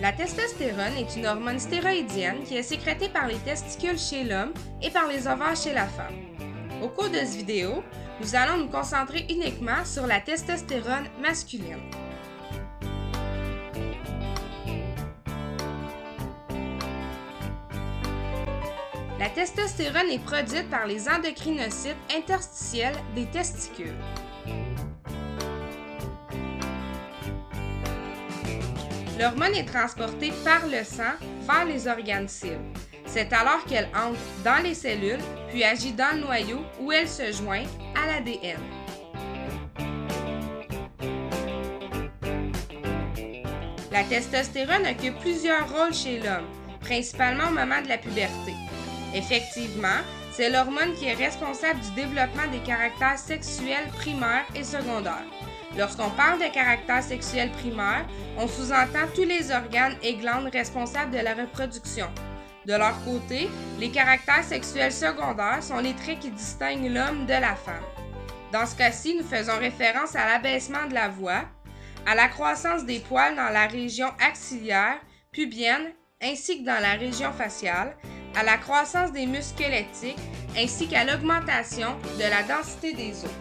La testostérone est une hormone stéroïdienne qui est sécrétée par les testicules chez l'homme et par les ovaires chez la femme. Au cours de cette vidéo, nous allons nous concentrer uniquement sur la testostérone masculine. La testostérone est produite par les endocrinocytes interstitiels des testicules. L'hormone est transportée par le sang vers les organes cibles. C'est alors qu'elle entre dans les cellules, puis agit dans le noyau où elle se joint à l'ADN. La testostérone occupe plusieurs rôles chez l'homme, principalement au moment de la puberté. Effectivement, c'est l'hormone qui est responsable du développement des caractères sexuels primaires et secondaires. Lorsqu'on parle de caractère sexuel primaire, on sous-entend tous les organes et glandes responsables de la reproduction. De leur côté, les caractères sexuels secondaires sont les traits qui distinguent l'homme de la femme. Dans ce cas-ci, nous faisons référence à l'abaissement de la voix, à la croissance des poils dans la région axillaire, pubienne, ainsi que dans la région faciale, à la croissance des muscles squelettiques, ainsi qu'à l'augmentation de la densité des os.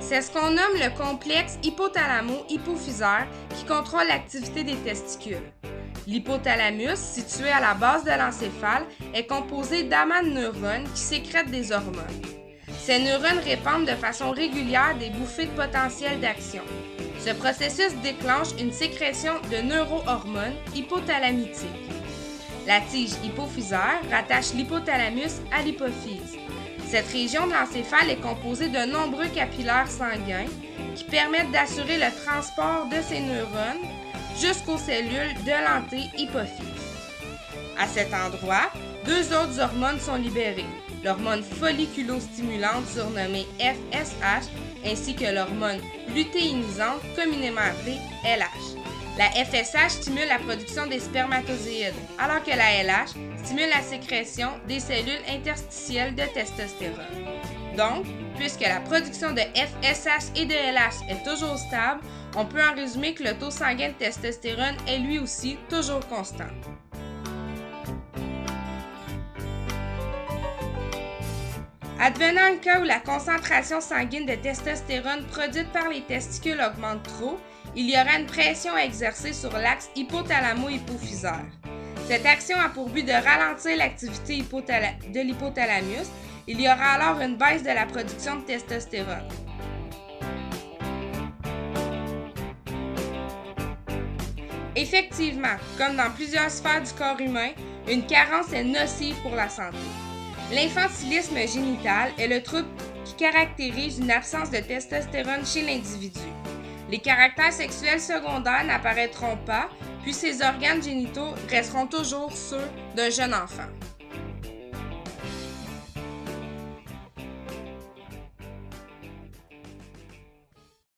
C'est ce qu'on nomme le complexe hypothalamo-hypophysaire qui contrôle l'activité des testicules. L'hypothalamus, situé à la base de l'encéphale, est composé d'amas de neurones qui sécrètent des hormones. Ces neurones répandent de façon régulière des bouffées de potentiel d'action. Ce processus déclenche une sécrétion de neurohormones hypothalamiques. La tige hypophysaire rattache l'hypothalamus à l'hypophyse. Cette région de l'encéphale est composée de nombreux capillaires sanguins qui permettent d'assurer le transport de ces neurones jusqu'aux cellules de l'anté-hypophyse. À cet endroit, deux autres hormones sont libérées, l'hormone folliculostimulante surnommée FSH ainsi que l'hormone lutéinisante communément appelée LH. La FSH stimule la production des spermatozoïdes, alors que la LH stimule la sécrétion des cellules interstitielles de testostérone. Donc, puisque la production de FSH et de LH est toujours stable, on peut en résumer que le taux sanguin de testostérone est lui aussi toujours constant. Advenant le cas où la concentration sanguine de testostérone produite par les testicules augmente trop, il y aura une pression à exercer sur l'axe hypothalamo-hypophysaire. Cette action a pour but de ralentir l'activité de l'hypothalamus. Il y aura alors une baisse de la production de testostérone. Effectivement, comme dans plusieurs sphères du corps humain, une carence est nocive pour la santé. L'infantilisme génital est le trouble qui caractérise une absence de testostérone chez l'individu. Les caractères sexuels secondaires n'apparaîtront pas, puis ces organes génitaux resteront toujours ceux d'un jeune enfant.